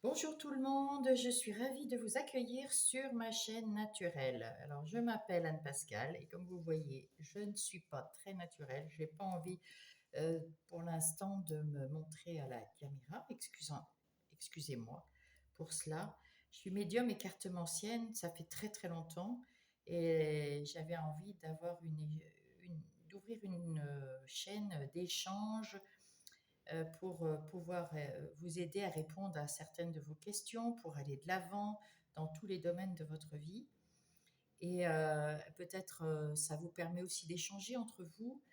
Bonjour tout le monde, je suis ravie de vous accueillir sur ma chaîne naturelle. Alors, je m'appelle Anne-Pascale et comme vous voyez, je ne suis pas très naturelle. Je n'ai pas envie pour l'instant de me montrer à la caméra. Excusez-moi pour cela. Je suis médium et cartomancienne, ça fait très très longtemps et j'avais envie d'ouvrir une chaîne d'échange pour pouvoir vous aider à répondre à certaines de vos questions, pour aller de l'avant dans tous les domaines de votre vie. Et peut-être ça vous permet aussi d'échanger entre vous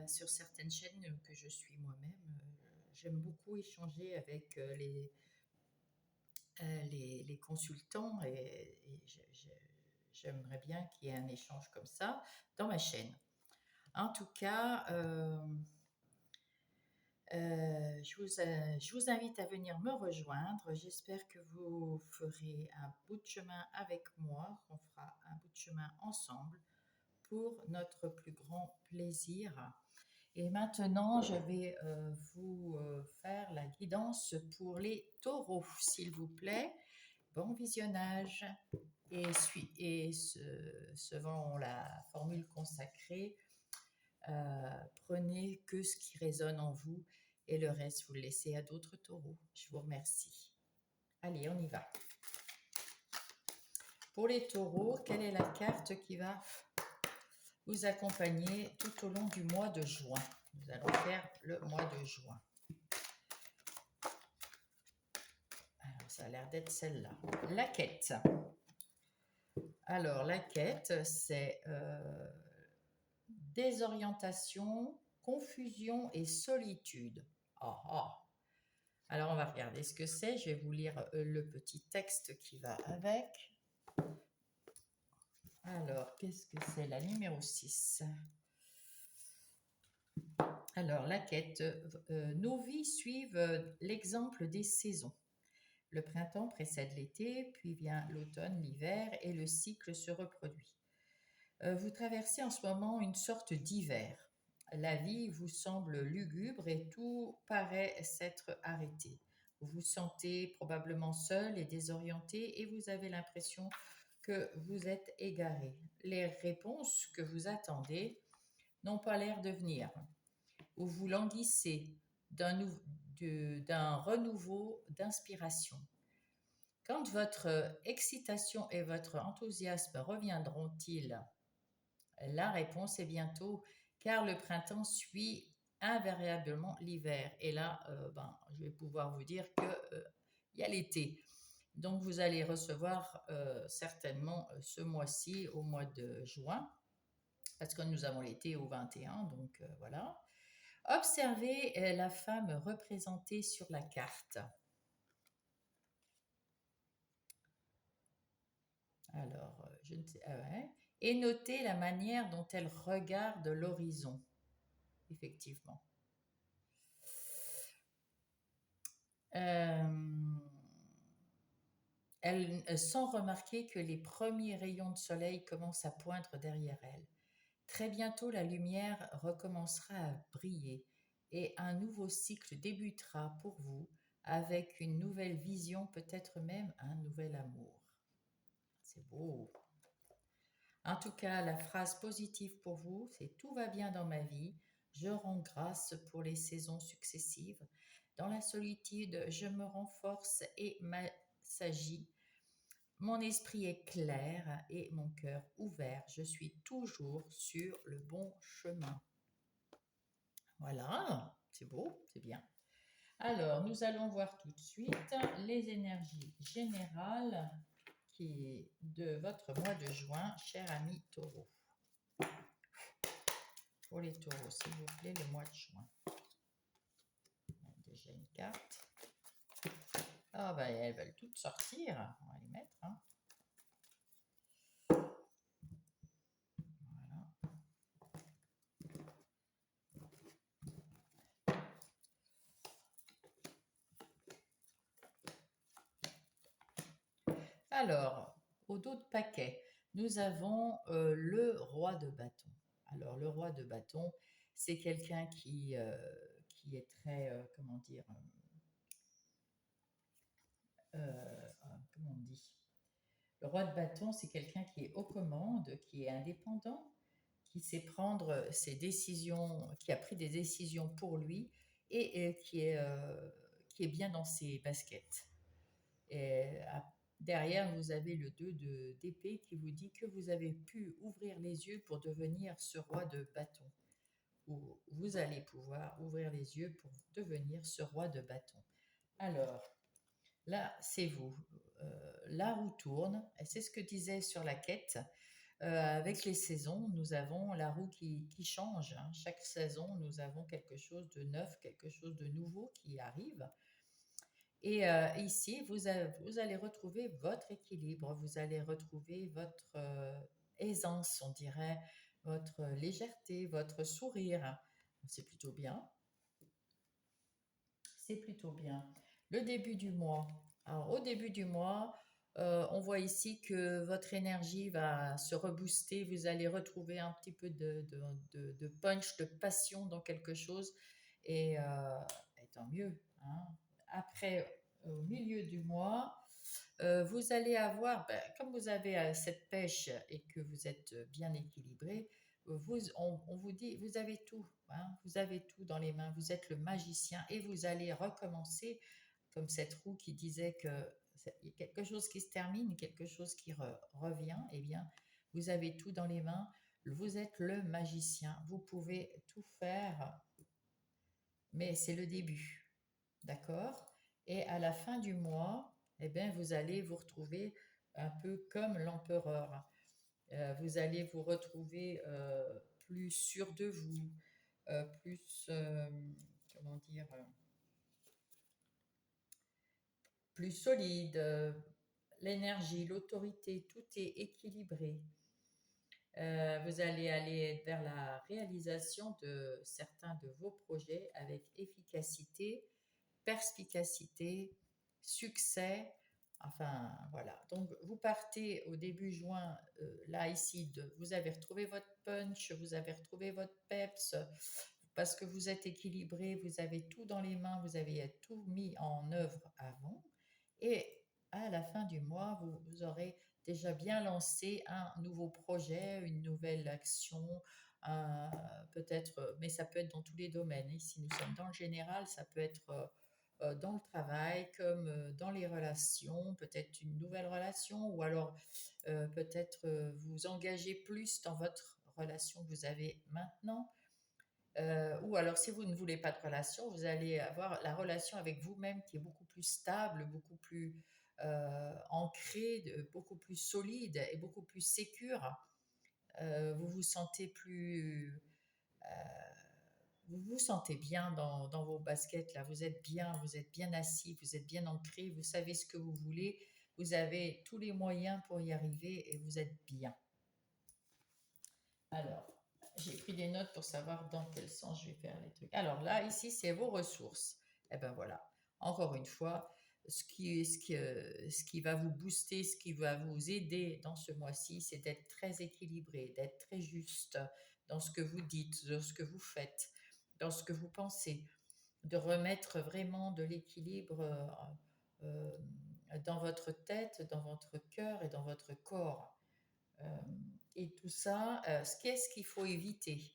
sur certaines chaînes que je suis moi-même. J'aime beaucoup échanger avec les consultants j'aimerais bien qu'il y ait un échange comme ça dans ma chaîne. En tout cas, je vous invite à venir me rejoindre. J'espère que vous ferez un bout de chemin avec moi, qu'on fera un bout de chemin ensemble pour notre plus grand plaisir. Et maintenant, je vais vous faire la guidance pour les taureaux, s'il vous plaît. Bon visionnage. Selon la formule consacrée, prenez que ce qui résonne en vous et le reste, vous le laissez à d'autres taureaux. Je vous remercie. Allez, on y va. Pour les taureaux, quelle est la carte qui va vous accompagner tout au long du mois de juin? Nous allons faire le mois de juin. Alors, ça a l'air d'être celle-là. La quête. Alors, la quête, c'est désorientation, confusion et solitude. Ah, ah. Alors, on va regarder ce que c'est. Je vais vous lire le petit texte qui va avec. Alors, qu'est-ce que c'est la numéro 6? Alors, la quête. Nos vies suivent l'exemple des saisons. Le printemps précède l'été, puis vient l'automne, l'hiver, et le cycle se reproduit. Vous traversez en ce moment une sorte d'hiver. La vie vous semble lugubre et tout paraît s'être arrêté. Vous vous sentez probablement seul et désorienté et vous avez l'impression que vous êtes égaré. Les réponses que vous attendez n'ont pas l'air de venir. Ou vous languissez d'un renouveau d'inspiration. Quand votre excitation et votre enthousiasme reviendront-ils? La réponse est bientôt, car le printemps suit invariablement l'hiver. Et là, je vais pouvoir vous dire qu'il y a l'été. Donc, vous allez recevoir certainement ce mois-ci, au mois de juin, parce que nous avons l'été au 21, donc voilà. Observez la femme représentée sur la carte. Alors, je ne sais, ouais. Et notez la manière dont elle regarde l'horizon, effectivement. Elle sent remarquer que les premiers rayons de soleil commencent à poindre derrière elle. Très bientôt, la lumière recommencera à briller et un nouveau cycle débutera pour vous avec une nouvelle vision, peut-être même un nouvel amour. C'est beau. En tout cas, la phrase positive pour vous, c'est tout va bien dans ma vie. Je rends grâce pour les saisons successives. Dans la solitude, je me renforce et m'assagis. Mon esprit est clair et mon cœur ouvert. Je suis toujours sur le bon chemin. Voilà, c'est beau, c'est bien. Alors, nous allons voir tout de suite les énergies générales de votre mois de juin, cher ami taureau. Pour les taureaux, s'il vous plaît, le mois de juin. On a déjà une carte. Ah, ben, elles veulent toutes sortir. On va les mettre. Hein. Alors, au dos de paquet, nous avons le roi de bâton. Alors, le roi de bâton, c'est quelqu'un qui est très, comment dire, Le roi de bâton, c'est quelqu'un qui est aux commandes, qui est indépendant, qui sait prendre ses décisions, qui a pris des décisions pour lui et qui est bien dans ses baskets. Et derrière, vous avez le 2 d'épée qui vous dit que vous avez pu ouvrir les yeux pour devenir ce roi de bâton. Ou vous allez pouvoir ouvrir les yeux pour devenir ce roi de bâton. Alors, là, c'est vous. La roue tourne, et c'est ce que disait sur la quête. Avec les saisons, nous avons la roue qui change, hein. Chaque saison, nous avons quelque chose de neuf, quelque chose de nouveau qui arrive. Et ici, vous allez retrouver votre équilibre, vous allez retrouver votre aisance, on dirait, votre légèreté, votre sourire. C'est plutôt bien. C'est plutôt bien. Le début du mois. Alors, au début du mois, on voit ici que votre énergie va se rebooster. Vous allez retrouver un petit peu de punch, de passion dans quelque chose. Et tant mieux, hein. Après, au milieu du mois, vous allez avoir, ben, comme vous avez cette pêche et que vous êtes bien équilibré, on vous dit, vous avez tout, hein, vous avez tout dans les mains, vous êtes le magicien et vous allez recommencer, comme cette roue qui disait que il y a quelque chose qui se termine, quelque chose qui revient, eh bien, vous avez tout dans les mains, vous êtes le magicien, vous pouvez tout faire, mais c'est le début, d'accord? Et à la fin du mois, eh bien, vous allez vous retrouver un peu comme l'empereur. Vous allez vous retrouver plus sûr de vous, plus, comment dire, plus solide. L'énergie, l'autorité, tout est équilibré. Vous allez aller vers la réalisation de certains de vos projets avec efficacité, perspicacité, succès. Enfin, voilà. Donc, vous partez au début juin, là, ici, vous avez retrouvé votre punch, vous avez retrouvé votre peps, parce que vous êtes équilibré, vous avez tout dans les mains, vous avez tout mis en œuvre avant. Et à la fin du mois, vous aurez déjà bien lancé un nouveau projet, une nouvelle action, peut-être, mais ça peut être dans tous les domaines. Ici, nous sommes dans le général, ça peut être dans le travail comme dans les relations, peut-être une nouvelle relation, ou alors peut-être vous engager plus dans votre relation que vous avez maintenant. Ou alors, si vous ne voulez pas de relation, vous allez avoir la relation avec vous-même qui est beaucoup plus stable, beaucoup plus ancrée, beaucoup plus solide et beaucoup plus sécure. Vous vous sentez plus, vous vous sentez bien dans vos baskets là. Vous êtes bien assis, vous êtes bien ancré, vous savez ce que vous voulez, vous avez tous les moyens pour y arriver et vous êtes bien. Alors, j'ai pris des notes pour savoir dans quel sens je vais faire les trucs. Alors là, ici, c'est vos ressources. Et ben voilà. Encore une fois, ce qui va vous booster, ce qui va vous aider dans ce mois-ci, c'est d'être très équilibré, d'être très juste dans ce que vous dites, dans ce que vous faites, dans ce que vous pensez, de remettre vraiment de l'équilibre dans votre tête, dans votre cœur et dans votre corps. Euh, et tout ça, qu'est-ce qu'il faut éviter?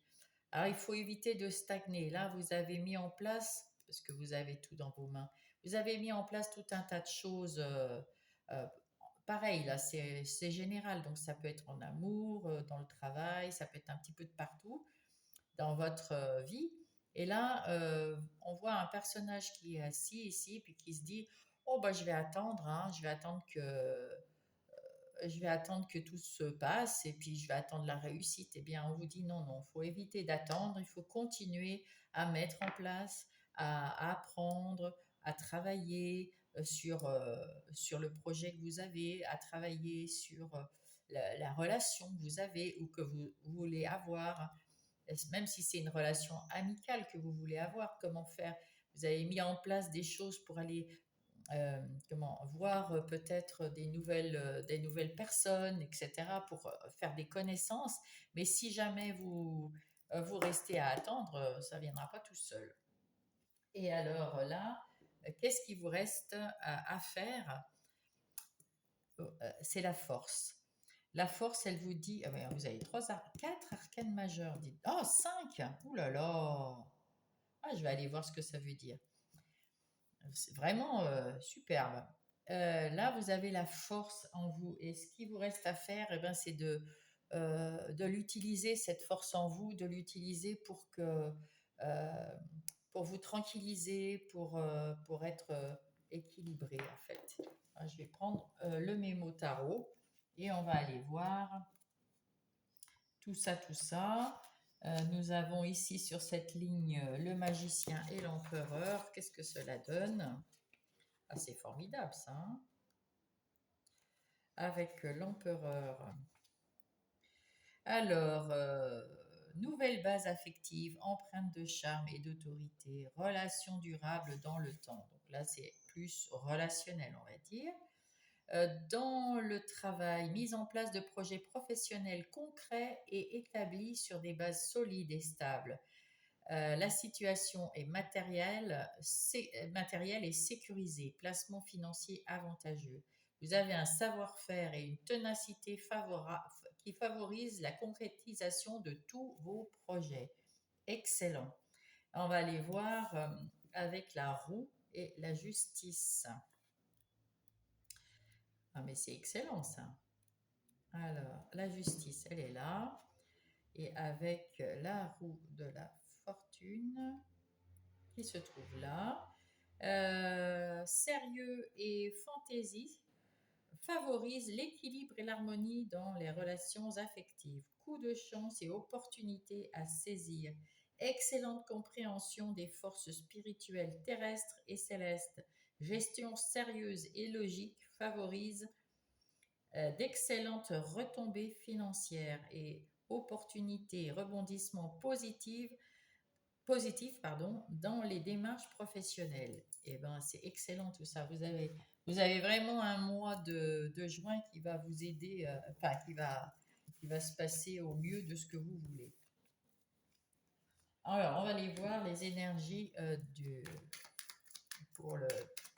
Alors, il faut éviter de stagner. Là, vous avez mis en place, parce que vous avez tout dans vos mains, vous avez mis en place tout un tas de choses. Euh, Pareil, là, c'est général. Donc, ça peut être en amour, dans le travail, ça peut être un petit peu de partout dans votre vie. Et là, on voit un personnage qui est assis ici, puis qui se dit, oh, bah, je vais attendre, hein, je vais attendre que tout se passe et puis je vais attendre la réussite. Eh bien, on vous dit non, non, il faut éviter d'attendre, il faut continuer à mettre en place, à apprendre, à travailler sur le projet que vous avez, à travailler sur la relation que vous avez ou que vous voulez avoir. Même si c'est une relation amicale que vous voulez avoir, comment faire? Vous avez mis en place des choses pour aller comment voir peut-être des nouvelles personnes, etc., pour faire des connaissances. Mais si jamais vous restez à attendre, ça ne viendra pas tout seul. Et alors là, qu'est-ce qui vous reste à faire? c'est la force. La force, elle vous dit, ah ben, vous avez 4 arcanes majeurs. Oh, 5. Ouh là là. Ah, je vais aller voir ce que ça veut dire. C'est vraiment superbe. Là, vous avez la force en vous. Et ce qui vous reste à faire, eh ben, c'est de l'utiliser, cette force en vous, de l'utiliser euh, pour vous tranquilliser, pour être équilibré, en fait. Je vais prendre le mémo tarot et on va aller voir tout ça, tout ça. Nous avons ici sur cette ligne le magicien et l'empereur. Qu'est-ce que cela donne? Ah, c'est formidable ça, hein. Avec l'empereur. Alors, nouvelle base affective, empreinte de charme et d'autorité, relation durable dans le temps. Donc là, c'est plus relationnel, on va dire. Dans le travail, mise en place de projets professionnels concrets et établis sur des bases solides et stables. La situation est matérielle et sécurisée, placement financier avantageux. Vous avez un savoir-faire et une ténacité qui favorisent la concrétisation de tous vos projets. Excellent. On va aller voir avec la roue et la justice. Ah mais c'est excellent ça. Alors, la justice, elle est là. Et avec la roue de la fortune qui se trouve là. Sérieux et fantaisie favorise l'équilibre et l'harmonie dans les relations affectives. Coup de chance et opportunité à saisir. Excellente compréhension des forces spirituelles terrestres et célestes. Gestion sérieuse et logique favorise d'excellentes retombées financières et opportunités, rebondissements positifs dans les démarches professionnelles. Et ben, c'est excellent tout ça. Vous avez vraiment un mois de juin qui va vous aider, enfin, qui va se passer au mieux de ce que vous voulez. Alors, on va aller voir les énergies pour le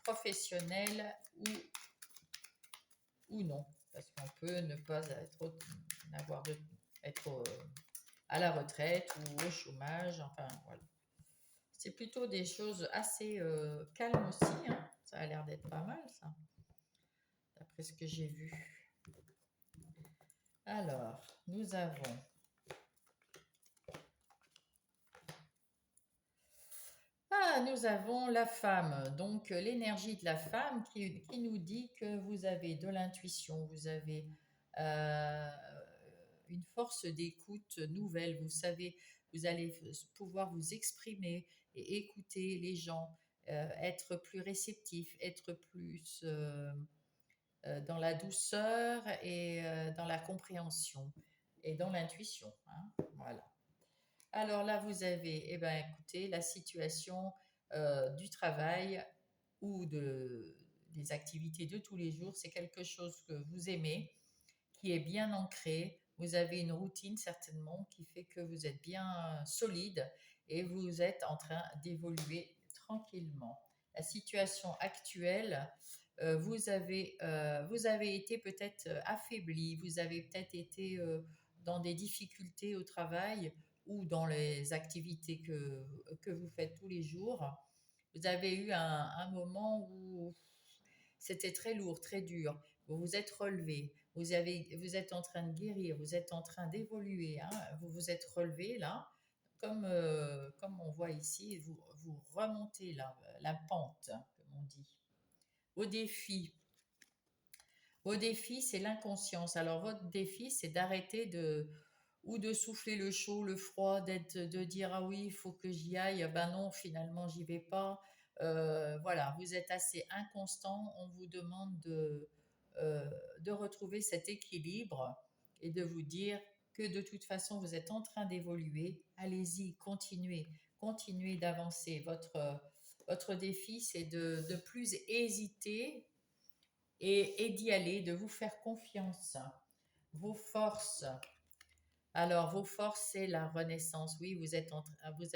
professionnel ou non. Parce qu'on peut ne pas être à la retraite ou au chômage. Enfin, voilà. C'est plutôt des choses assez calmes aussi, hein. Ça a l'air d'être pas mal, ça, d'après ce que j'ai vu. Alors, nous avons la femme, donc l'énergie de la femme qui nous dit que vous avez de l'intuition, vous avez euh, une force d'écoute nouvelle, vous savez, vous allez pouvoir vous exprimer et écouter les gens, être plus réceptif, être plus dans la douceur et dans la compréhension et dans l'intuition, hein. Voilà. Alors là, vous avez, eh ben, écoutez, la situation du travail ou des activités de tous les jours, c'est quelque chose que vous aimez, qui est bien ancré. Vous avez une routine certainement qui fait que vous êtes bien solide et vous êtes en train d'évoluer tranquillement. La situation actuelle, vous avez été peut-être affaibli, vous avez peut-être été dans des difficultés au travail ou dans les activités que vous faites tous les jours. Vous avez eu un moment où c'était très lourd, très dur. Vous vous êtes relevé, vous êtes en train de guérir, vous êtes en train d'évoluer, hein. Vous vous êtes relevé là, comme on voit ici, vous remontez la pente, comme on dit. Au défi. Au défi, c'est l'inconscience. Alors, votre défi, c'est d'arrêter ou de souffler le chaud, le froid, de dire ah oui, il faut que j'y aille. Ben non, finalement, j'y vais pas. Voilà, vous êtes assez inconstant. On vous demande de retrouver cet équilibre et de vous dire que de toute façon, vous êtes en train d'évoluer. Allez-y, continuez d'avancer. Votre défi, c'est de ne plus hésiter et d'y aller, de vous faire confiance. Vos forces. Alors, vos forces, c'est la renaissance. Oui, vous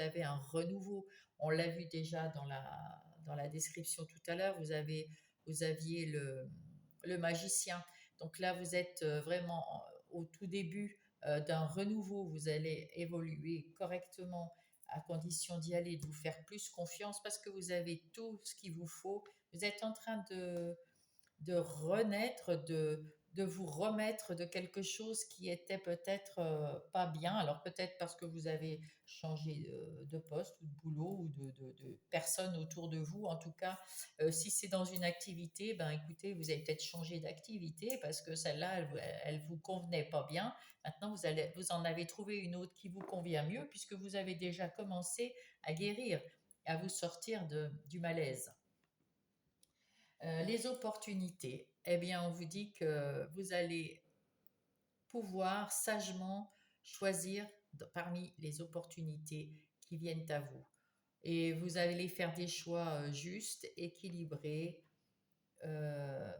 avez un renouveau. On l'a vu déjà dans la description tout à l'heure. Vous aviez le magicien. Donc là, vous êtes vraiment au tout début d'un renouveau. Vous allez évoluer correctement à condition d'y aller, de vous faire plus confiance parce que vous avez tout ce qu'il vous faut. Vous êtes en train de renaître, de vous remettre de quelque chose qui était peut-être pas bien. Alors peut-être parce que vous avez changé de poste ou de boulot ou de personnes autour de vous. En tout cas, si c'est dans une activité, ben écoutez, vous avez peut-être changé d'activité parce que celle-là, elle vous convenait pas bien. Maintenant, vous en avez trouvé une autre qui vous convient mieux puisque vous avez déjà commencé à guérir, à vous sortir du malaise. Les opportunités, eh bien, on vous dit que vous allez pouvoir sagement choisir parmi les opportunités qui viennent à vous. Et vous allez faire des choix justes, équilibrés. Euh,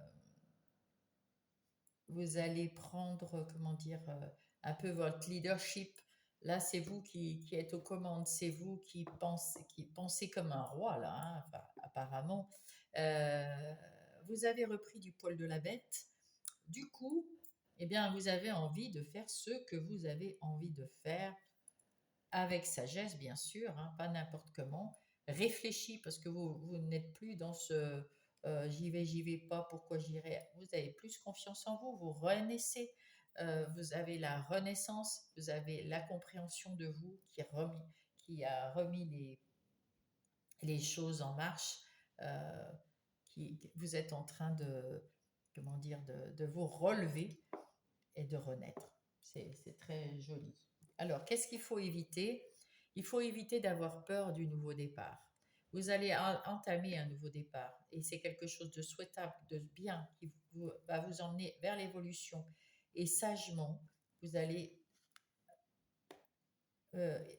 Vous allez prendre, comment dire, un peu votre leadership. Là, c'est vous qui êtes aux commandes, c'est vous qui pensez comme un roi, là, hein, enfin, apparemment. Euh, vous avez repris du poil de la bête. Du coup, eh bien, vous avez envie de faire ce que vous avez envie de faire avec sagesse, bien sûr, hein, pas n'importe comment. Réfléchi parce que vous n'êtes plus dans ce j'y vais pas, pourquoi j'irai. Vous avez plus confiance en vous, vous renaissez. Vous avez la renaissance, vous avez la compréhension de vous qui a remis les choses en marche. euh, Vous êtes en train comment dire, de vous relever et de renaître. C'est très joli. Alors, qu'est-ce qu'il faut éviter? Il faut éviter d'avoir peur du nouveau départ. Vous allez entamer un nouveau départ et c'est quelque chose de souhaitable, de bien, va vous emmener vers l'évolution. Et sagement, vous allez,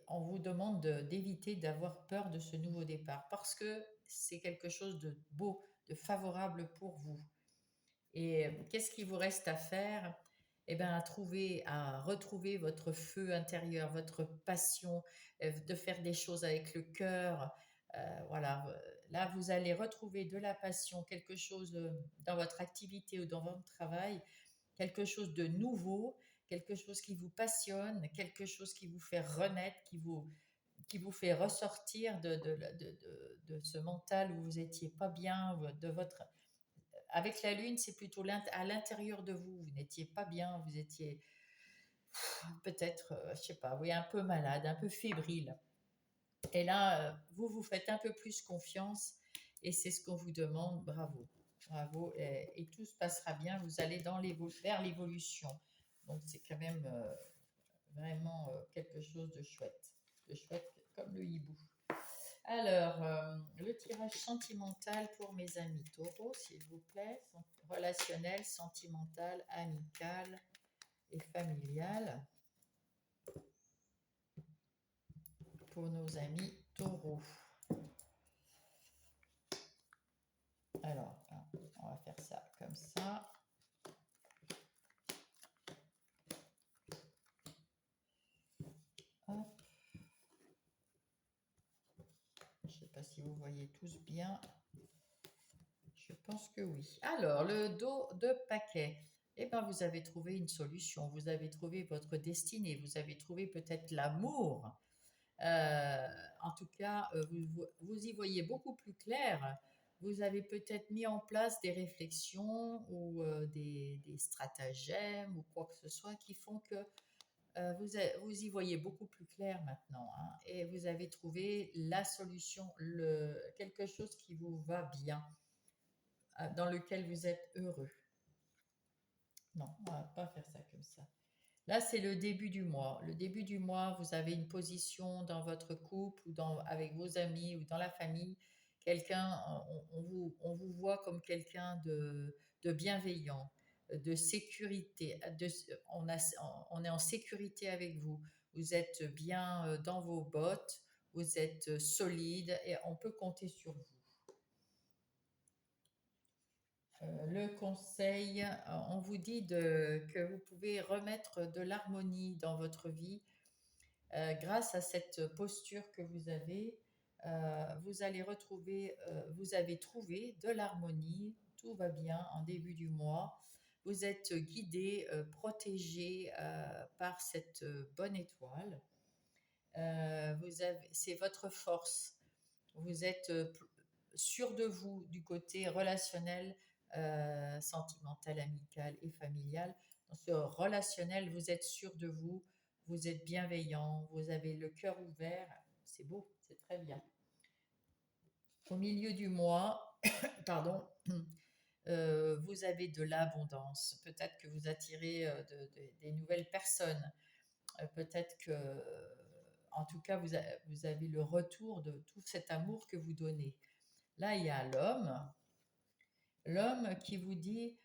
on vous demande d'éviter d'avoir peur de ce nouveau départ parce que c'est quelque chose de beau, de favorable pour vous. Et qu'est-ce qu'il vous reste à faire? Eh bien, à retrouver votre feu intérieur, votre passion, de faire des choses avec le cœur. Voilà, là, vous allez retrouver de la passion, quelque chose dans votre activité ou dans votre travail, quelque chose de nouveau, quelque chose qui vous passionne, quelque chose qui vous fait renaître, qui vous fait ressortir de ce mental où vous étiez pas bien, de votre avec la Lune, c'est plutôt à l'intérieur de vous. Vous n'étiez pas bien, vous étiez peut-être, je sais pas, oui, un peu malade, un peu fébrile. Et là, vous vous faites un peu plus confiance et c'est ce qu'on vous demande. Bravo, bravo. Et tout se passera bien. Vous allez vers l'évolution. Donc c'est quand même vraiment quelque chose de chouette comme le hibou. Alors, le tirage sentimental pour mes amis taureaux, s'il vous plaît. Relationnel, sentimental, amical et familial pour nos amis taureaux. Alors, on va faire ça comme ça. Hop. Je ne sais pas si vous voyez tous bien. Je pense que oui. Alors, le dos de paquet. Eh bien, vous avez trouvé une solution. Vous avez trouvé votre destinée. Vous avez trouvé peut-être l'amour. Euh, En tout cas, vous y voyez beaucoup plus clair. Vous avez peut-être mis en place des réflexions ou des stratagèmes ou quoi que ce soit qui font que vous y voyez beaucoup plus clair maintenant, hein, et vous avez trouvé la solution, quelque chose qui vous va bien, dans lequel vous êtes heureux. Non, on va pas faire ça comme ça. Là, c'est le début du mois. Le début du mois, vous avez une position dans votre couple ou avec vos amis ou dans la famille. Quelqu'un, on vous voit comme quelqu'un de bienveillant, de sécurité. On est en sécurité avec vous. Vous êtes bien dans vos bottes, vous êtes solide et on peut compter sur vous. Le conseil, on vous dit que vous pouvez remettre de l'harmonie dans votre vie grâce à cette posture que vous avez. Vous allez retrouver, vous avez trouvé de l'harmonie, tout va bien en début du mois. vous êtes guidé, protégé par cette bonne étoile. C'est votre force. Vous êtes sûr de vous du côté relationnel, sentimental, amical et familial. Dans ce relationnel, vous êtes sûr de vous, vous êtes bienveillant, vous avez le cœur ouvert. C'est beau, c'est très bien. Au milieu du mois, pardon, vous avez de l'abondance. Peut-être que vous attirez des nouvelles personnes. Peut-être que, en tout cas, vous avez le retour de tout cet amour que vous donnez. Là, il y a l'homme qui vous dit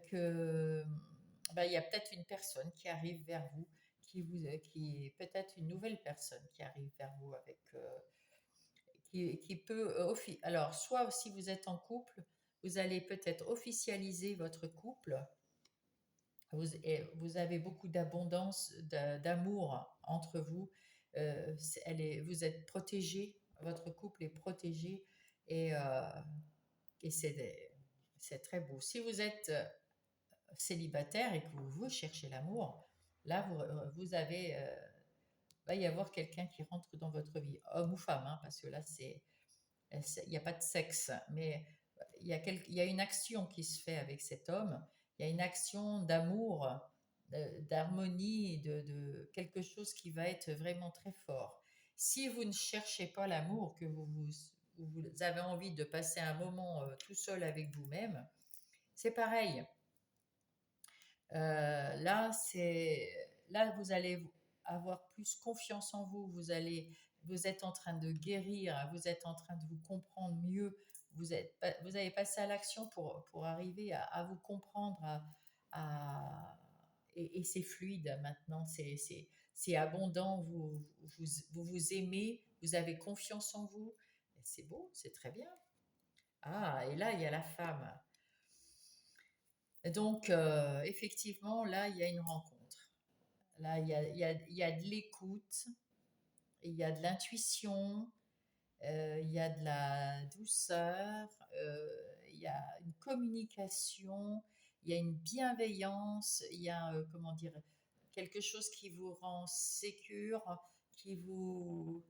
que ben, il y a peut-être une personne qui arrive vers vous, qui est peut-être une nouvelle personne qui arrive vers vous avec qui peut alors soit si vous êtes en couple, vous allez peut-être officialiser votre couple. Vous avez beaucoup d'abondance, d'amour entre vous. Vous êtes protégé, votre couple est protégé et, et c'est très beau. Si vous êtes célibataire et que vous cherchez l'amour, là, vous avez, va y avoir quelqu'un qui rentre dans votre vie, homme ou femme, hein, parce que là, il n'y a pas de sexe, mais il y a une action qui se fait avec cet homme, il y a une action d'amour, d'harmonie, de quelque chose qui va être vraiment très fort. Si vous ne cherchez pas l'amour, que vous avez envie de passer un moment tout seul avec vous-même, c'est pareil. Là, vous allez avoir plus confiance en vous. Vous êtes en train de guérir, vous êtes en train de vous comprendre mieux. Vous avez passé à l'action pour arriver à vous comprendre, et c'est fluide maintenant. C'est abondant. Vous aimez, vous avez confiance en vous. C'est beau, c'est très bien. Ah, et là, il y a la femme. Donc, effectivement, là, il y a une rencontre. Là, il y a de l'écoute, il y a de l'intuition, il y a de la douceur, il y a une communication, il y a une bienveillance, il y a, comment dire, quelque chose qui vous rend sécure, qui vous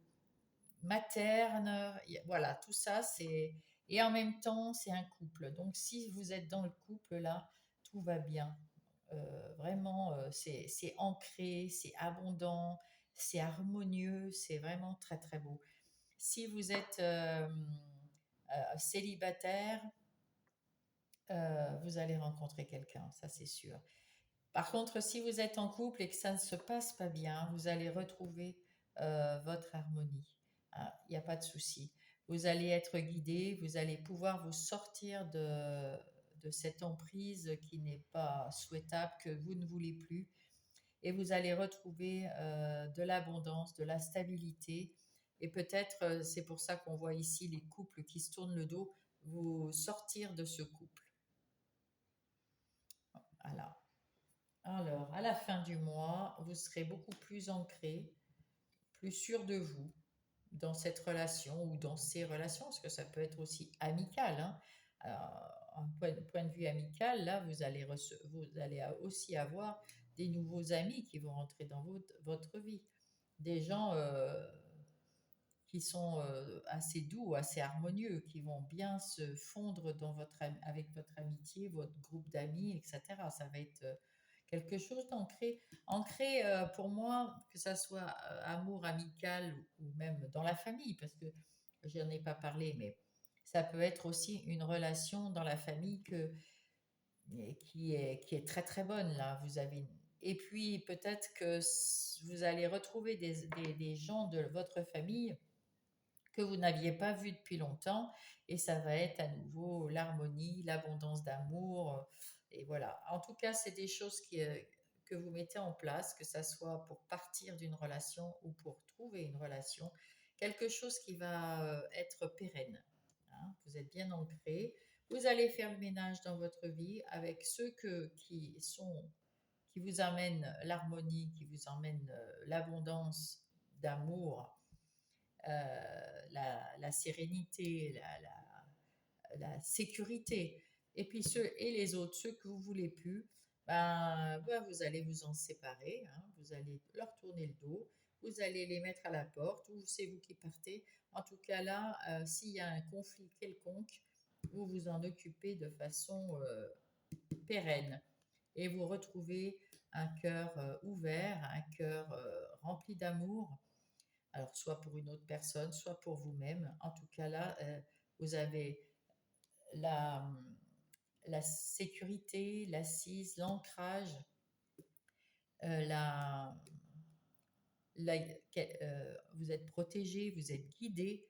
materne. Voilà, tout ça, c'est... Et en même temps, c'est un couple. Donc, si vous êtes dans le couple, là, tout va bien. Vraiment, c'est ancré, c'est abondant, c'est harmonieux, c'est vraiment très, très beau. Si vous êtes célibataire, vous allez rencontrer quelqu'un, ça c'est sûr. Par contre, si vous êtes en couple et que ça ne se passe pas bien, vous allez retrouver votre harmonie. Il n'y a pas de souci. Vous allez être guidé, vous allez pouvoir vous sortir de cette emprise qui n'est pas souhaitable, que vous ne voulez plus. Et vous allez retrouver de l'abondance, de la stabilité. Et peut-être, c'est pour ça qu'on voit ici les couples qui se tournent le dos, vous sortir de ce couple. Voilà. Alors, à la fin du mois, vous serez beaucoup plus ancré, plus sûr de vous dans cette relation ou dans ces relations, parce que ça peut être aussi amical, hein. Un point de vue amical, là, vous allez aussi avoir des nouveaux amis qui vont rentrer dans votre vie. Des gens qui sont assez doux, assez harmonieux, qui vont bien se fondre avec votre amitié, votre groupe d'amis, etc. Ça va être quelque chose d'ancré. Ancré, pour moi, que ça soit amour amical ou même dans la famille, parce que je n'en ai pas parlé, mais ça peut être aussi une relation dans la famille qui est très très bonne. Là, et puis peut-être que vous allez retrouver des gens de votre famille que vous n'aviez pas vu depuis longtemps, et ça va être à nouveau l'harmonie, l'abondance d'amour, et voilà. En tout cas, c'est des choses que vous mettez en place, que ça soit pour partir d'une relation ou pour trouver une relation, quelque chose qui va être pérenne, hein. Vous êtes bien ancré, vous allez faire le ménage dans votre vie avec qui vous amènent l'harmonie, qui vous emmènent l'abondance d'amour, la sérénité, la sécurité. Et puis et les autres, ceux que vous voulez plus, ben, vous allez vous en séparer, hein. Vous allez leur tourner le dos, vous allez les mettre à la porte, ou c'est vous qui partez. En tout cas là, s'il y a un conflit quelconque, vous vous en occupez de façon pérenne et vous retrouvez un cœur ouvert, un cœur rempli d'amour, alors soit pour une autre personne, soit pour vous-même. En tout cas là, vous avez la, la sécurité, l'assise, l'ancrage, la, vous êtes protégé, vous êtes guidé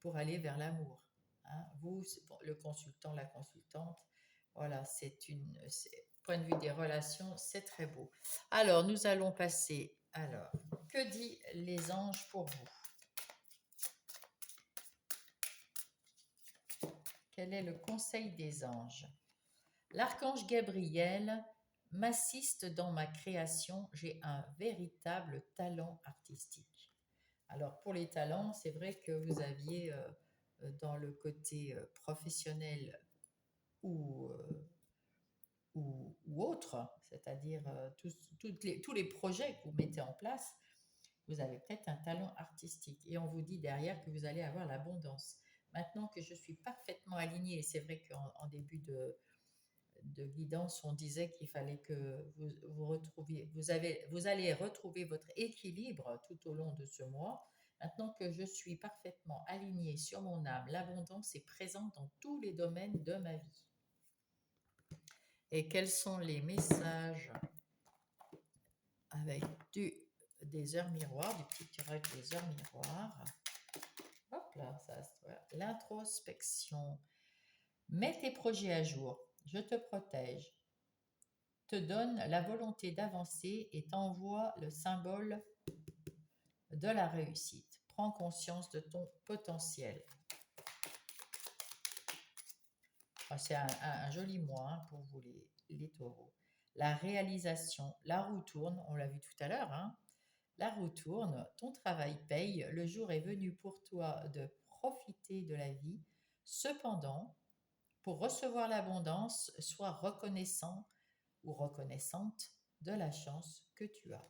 pour aller vers l'amour, hein. Vous, le consultant, la consultante, voilà, point de vue des relations, c'est très beau. Alors, nous allons passer. Alors, que dit les anges pour vous? Quel est le conseil des anges? L'archange Gabriel m'assiste dans ma création, j'ai un véritable talent artistique. Alors pour les talents, c'est vrai que vous aviez dans le côté professionnel ou, ou autre, c'est-à-dire tous les projets que vous mettez en place, vous avez peut-être un talent artistique. Et on vous dit derrière que vous allez avoir l'abondance. Maintenant que je suis parfaitement alignée, et c'est vrai qu'en début de guidance, on disait qu'il fallait que vous retrouviez, vous allez retrouver votre équilibre tout au long de ce mois. Maintenant que je suis parfaitement alignée sur mon âme, l'abondance est présente dans tous les domaines de ma vie. Et quels sont les messages avec des heures miroirs, du petit tirage des heures miroirs? Hop là, voilà. L'introspection. Mets tes projets à jour. Je te protège, te donne la volonté d'avancer et t'envoie le symbole de la réussite. Prends conscience de ton potentiel. C'est un joli mois, hein, pour vous les taureaux. La réalisation, la roue tourne, on l'a vu tout à l'heure, hein. La roue tourne, ton travail paye, le jour est venu pour toi de profiter de la vie. Cependant, pour recevoir l'abondance, sois reconnaissant ou reconnaissante de la chance que tu as.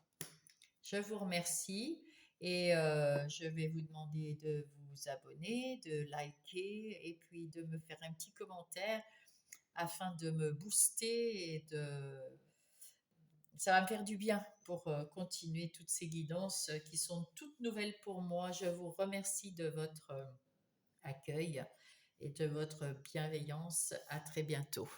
Je vous remercie et je vais vous demander de vous abonner, de liker et puis de me faire un petit commentaire afin de me booster et ça va me faire du bien pour continuer toutes ces guidances qui sont toutes nouvelles pour moi. Je vous remercie de votre accueil et de votre bienveillance. À très bientôt.